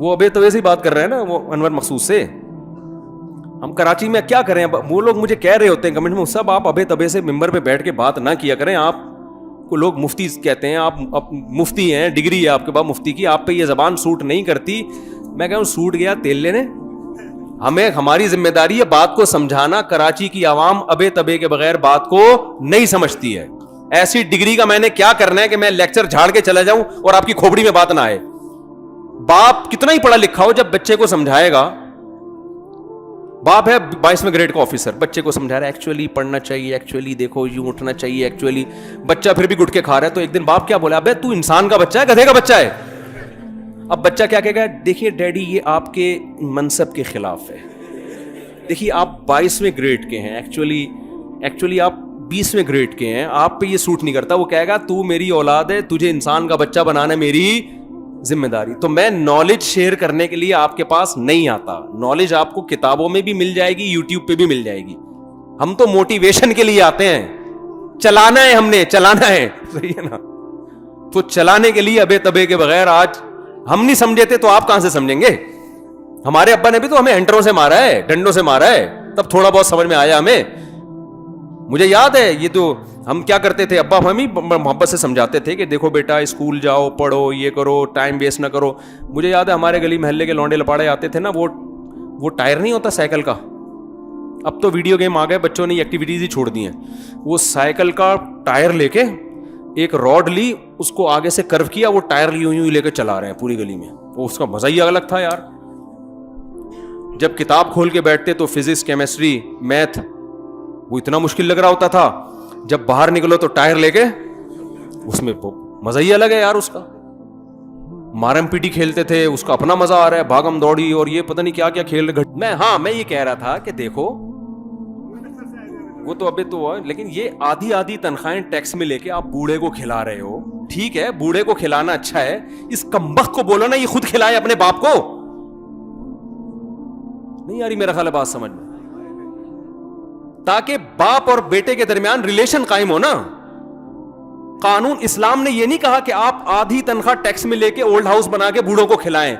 وہ ابے توے سے بات کر رہے ہیں نا, وہ انور مخصوص سے. ہم کراچی میں کیا کریں, وہ لوگ مجھے کہہ رہے ہوتے ہیں کمنٹ میں, سب آپ ابے تبے سے ممبر پہ بیٹھ کے بات نہ کیا کریں, آپ کو لوگ مفتی کہتے ہیں, آپ مفتی ہیں, ڈگری ہے آپ کے پاس مفتی کی, آپ پہ یہ زبان سوٹ نہیں کرتی. میں کہوں سوٹ گیا تیل لینے, ہمیں ہماری ذمہ داری ہے بات کو سمجھانا. کراچی کی عوام ابے تبے کے بغیر بات کو نہیں سمجھتی ہے. ایسی ڈگری کا میں نے کیا کرنا ہے کہ میں لیکچر جھاڑ کے چلا جاؤں اور آپ کی کھوپڑی میں بات نہ آئے. باپ کتنا ہی پڑھا لکھا ہو, جب بچے کو سمجھائے گا, باپ ہے 22ویں گریڈ کا آفیسر, بچے کو سمجھا رہا ہے ایکچولی پڑھنا چاہیے, ایکچولی دیکھو یوں اٹھنا چاہیے, ایکچولی بچہ پھر بھی گٹکے کھا رہا ہے. تو ایک دن باپ کیا بولا, ابے تو انسان کا بچہ ہے گدھے کا بچہ ہے. اب بچہ کیا کہے گا, دیکھیے ڈیڈی یہ آپ کے منصب کے خلاف ہے, دیکھیے آپ 22ویں گریڈ کے ہیں, ایکچولی آپ 20ویں گریڈ کے ہیں, آپ پہ یہ سوٹ نہیں کرتا. وہ کہے گا تو میری اولاد ہے, تجھے انسان کا بچہ بنانا میری ذمہ داری. تو میں نالج شیئر کرنے کے لیے آپ کے پاس نہیں آتا. نالج آپ کو کتابوں میں بھی مل جائے گی, یوٹیوب پہ بھی مل جائے گی. ہم تو موٹیویشن کے لیے آتے ہیں, چلانا ہے, ہم نے چلانا ہے, صحیح ہے نا. تو چلانے کے لیے ابے تبے کے بغیر آج ہم نہیں سمجھے تھے تو آپ کہاں سے سمجھیں گے. ہمارے ابا نے بھی تو ہمیں ہینٹروں سے مارا ہے, ڈنڈوں سے مارا ہے, تب تھوڑا بہت سمجھ میں آیا ہمیں. مجھے یاد ہے یہ تو ہم کیا کرتے تھے, ابا ہمیں محبت سے سمجھاتے تھے کہ دیکھو بیٹا اسکول جاؤ, پڑھو, یہ کرو, ٹائم ویسٹ نہ کرو. مجھے یاد ہے ہمارے گلی محلے کے لونڈے لپاڑے آتے تھے نا, وہ ٹائر نہیں ہوتا سائیکل کا, اب تو ویڈیو گیم آ گئے, بچوں نے ایکٹیویٹیز ہی چھوڑ دی ہیں. وہ سائیکل کا ٹائر لے کے ایک راڈ لی, اس کو آگے سے کرو کیا, وہ ٹائر یوں لے کے چلا رہے ہیں پوری گلی میں. وہ اس کا مزہ ہی الگ تھا یار. جب کتاب کھول کے بیٹھتے تو فزکس, کیمسٹری, میتھ وہ اتنا مشکل لگ رہا ہوتا تھا, جب باہر نکلو تو ٹائر لے کے, اس میں مزہ ہی الگ ہے یار. اس کا مارم پیٹی کھیلتے تھے, اس کا اپنا مزہ آ رہا ہے, بھاگم دوڑی اور یہ پتہ نہیں کیا کیا کھیل رہے. میں یہ کہہ رہا تھا کہ دیکھو وہ تو ابھی تو ہے, لیکن یہ آدھی تنخواہیں ٹیکس میں لے کے آپ بوڑھے کو کھلا رہے ہو. ٹھیک ہے بوڑھے کو کھلانا اچھا ہے, اس کمبخت کو بولو نا یہ خود کھلائے اپنے باپ کو. نہیں یاری میرا خیال ہے بات سمجھ میں, تاکہ باپ اور بیٹے کے درمیان ریلیشن قائم ہو نا. قانون اسلام نے یہ نہیں کہا کہ آپ آدھی تنخواہ ٹیکس میں لے کے اولڈ ہاؤس بنا کے بوڑھوں کو کھلائیں.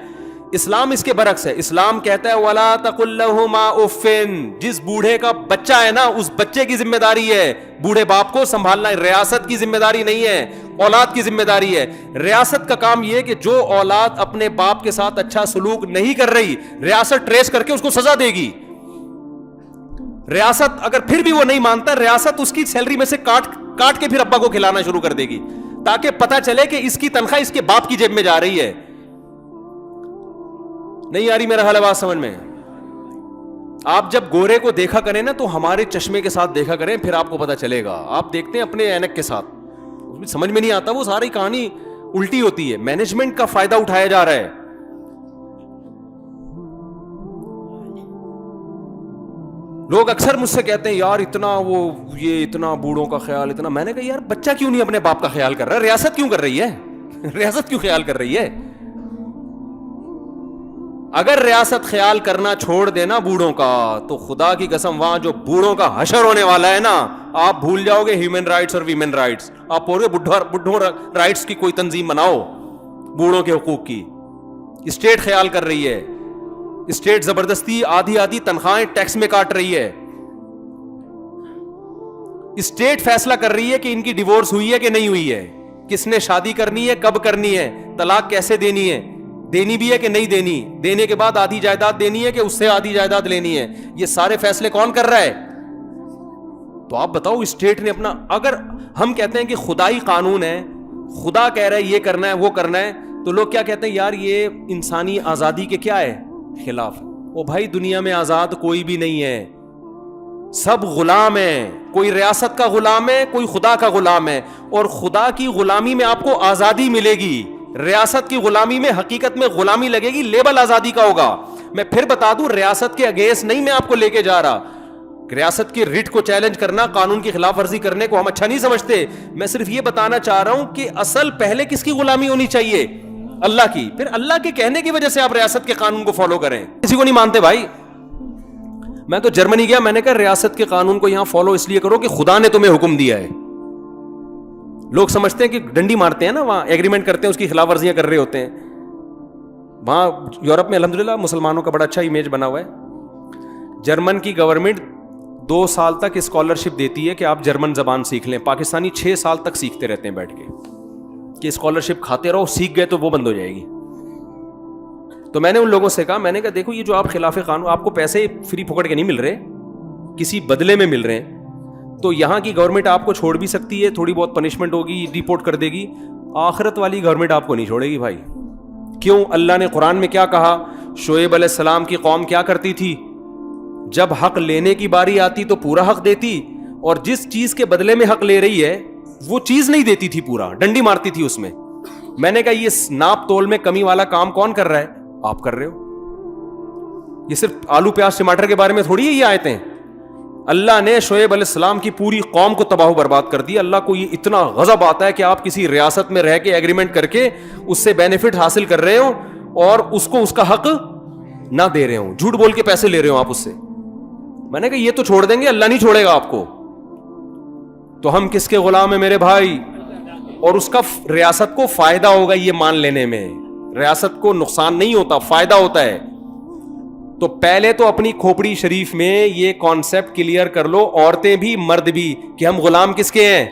اسلام اس کے برعکس ہے. اسلام کہتا ہے وَلَا تَقُلْ لَهُمَا اُفٍّ, جس بوڑھے کا بچہ ہے نا اس بچے کی ذمہ داری ہے بوڑھے باپ کو سنبھالنا. ریاست کی ذمہ داری نہیں ہے, اولاد کی ذمہ داری ہے. ریاست کا کام یہ کہ جو اولاد اپنے باپ کے ساتھ اچھا سلوک نہیں کر رہی, ریاست ٹریس کر کے اس کو سزا دے گی. ریاست اگر پھر بھی وہ نہیں مانتا, ریاست اس کی سیلری میں سے کاٹ کے پھر ابا کو کھلانا شروع کر دے گی, تاکہ پتا چلے کہ اس کی تنخواہ اس کے باپ کی جیب میں جا رہی ہے. نہیں آ رہی میرا حال بات سمجھ میں. آپ جب گورے کو دیکھا کریں نا تو ہمارے چشمے کے ساتھ دیکھا کریں, پھر آپ کو پتا چلے گا. آپ دیکھتے ہیں اپنے اینک کے ساتھ, سمجھ میں نہیں آتا, وہ ساری کہانی الٹی ہوتی ہے. مینجمنٹ کا فائدہ اٹھایا جا رہا ہے. لوگ اکثر مجھ سے کہتے ہیں یار اتنا بوڑھوں کا خیال اتنا. میں نے کہا یار بچہ کیوں نہیں اپنے باپ کا خیال کر رہا, ریاست کیوں کر رہی ہے, ریاست کیوں خیال کر رہی ہے. اگر ریاست خیال کرنا چھوڑ دینا بوڑھوں کا تو خدا کی قسم وہاں جو بوڑھوں کا حشر ہونے والا ہے نا, آپ بھول جاؤ گے ہیومن رائٹس اور ویمن رائٹس. آپ پورے بڈھوں رائٹس کی کوئی تنظیم بناؤ, بوڑھوں کے حقوق کی. اسٹیٹ خیال کر رہی ہے, اسٹیٹ زبردستی آدھی تنخواہیں ٹیکس میں کاٹ رہی ہے. اسٹیٹ فیصلہ کر رہی ہے کہ ان کی ڈیورس ہوئی ہے کہ نہیں ہوئی ہے, کس نے شادی کرنی ہے, کب کرنی ہے, طلاق کیسے دینی ہے, دینی بھی ہے کہ نہیں دینی, دینے کے بعد آدھی جائیداد دینی ہے کہ اس سے آدھی جائیداد لینی ہے. یہ سارے فیصلے کون کر رہا ہے؟ تو آپ بتاؤ اسٹیٹ نے اپنا. اگر ہم کہتے ہیں کہ خدائی قانون ہے, خدا کہہ رہا ہے یہ کرنا ہے وہ کرنا ہے, تو لوگ کیا کہتے ہیں یار یہ انسانی آزادی کے کیا ہے خلاف. او بھائی دنیا میں آزاد کوئی بھی نہیں ہے, سب غلام ہیں. کوئی ریاست کا غلام ہے, کوئی خدا کا غلام ہے. اور خدا کی غلامی میں آپ کو آزادی ملے گی, ریاست کی غلامی میں حقیقت میں غلامی لگے گی, لیبل آزادی کا ہوگا. میں پھر بتا دوں ریاست کے اگینسٹ نہیں میں آپ کو لے کے جا رہا. ریاست کی ریٹ کو چیلنج کرنا, قانون کی خلاف ورزی کرنے کو ہم اچھا نہیں سمجھتے. میں صرف یہ بتانا چاہ رہا ہوں کہ اصل پہلے کس کی غلامی ہونی چاہیے, اللہ کی. پھر اللہ کے کہنے کی وجہ سے آپ ریاست کے قانون کو فالو کریں. کسی کو نہیں مانتے بھائی. میں تو جرمنی گیا, میں نے کہا ریاست کے قانون کو یہاں فالو اس لیے کرو کہ خدا نے تمہیں حکم دیا ہے. لوگ سمجھتے ہیں کہ ڈنڈی مارتے ہیں نا, وہاں ایگریمنٹ کرتے ہیں, اس کی خلاف ورزیاں کر رہے ہوتے ہیں. وہاں یورپ میں الحمدللہ مسلمانوں کا بڑا اچھا امیج بنا ہوا ہے. جرمن کی گورنمنٹ 2 سال تک اسکالرشپ دیتی ہے کہ آپ جرمن زبان سیکھ لیں. پاکستانی 6 سال تک سیکھتے رہتے ہیں بیٹھ کے کہ اسکالرشپ کھاتے رہو, سیکھ گئے تو وہ بند ہو جائے گی. تو میں نے ان لوگوں سے کہا, میں نے کہا دیکھو یہ جو آپ خلاف قانون, آپ کو پیسے فری پھکڑ کے نہیں مل رہے, کسی بدلے میں مل رہے ہیں, تو یہاں کی گورنمنٹ آپ کو چھوڑ بھی سکتی ہے, تھوڑی بہت پنشمنٹ ہوگی, ڈیپورٹ کر دے گی. آخرت والی گورنمنٹ آپ کو نہیں چھوڑے گی بھائی. کیوں؟ اللہ نے قرآن میں کیا کہا, شعیب علیہ السلام کی قوم کیا کرتی تھی, جب حق لینے کی باری آتی تو پورا حق دیتی, اور جس چیز کے بدلے میں حق لے رہی ہے وہ چیز نہیں دیتی تھی, پورا ڈنڈی مارتی تھی اس میں. میں نے کہا یہ ناپ تول میں کمی والا کام کون کر رہا ہے؟ آپ کر رہے ہو. یہ صرف آلو پیاز ٹماٹر کے بارے میں تھوڑی ہے یہ آیتیں. اللہ نے شعیب علیہ السلام کی پوری قوم کو تباہ و برباد کر دی. اللہ کو یہ اتنا غضب آتا ہے کہ آپ کسی ریاست میں رہ کے ایگریمنٹ کر کے اس سے بینیفٹ حاصل کر رہے ہو اور اس کو اس کا حق نہ دے رہے ہو, جھوٹ بول کے پیسے لے رہے ہو آپ اس سے. میں نے کہا یہ تو چھوڑ دیں گے, اللہ نہیں چھوڑے گا آپ کو. تو ہم کس کے غلام ہیں میرے بھائی؟ اور اس کا ریاست کو فائدہ ہوگا یہ مان لینے میں, ریاست کو نقصان نہیں ہوتا, فائدہ ہوتا ہے. تو پہلے تو اپنی کھوپڑی شریف میں یہ کانسیپٹ کلیئر کر لو, عورتیں بھی مرد بھی, کہ ہم غلام کس کے ہیں؟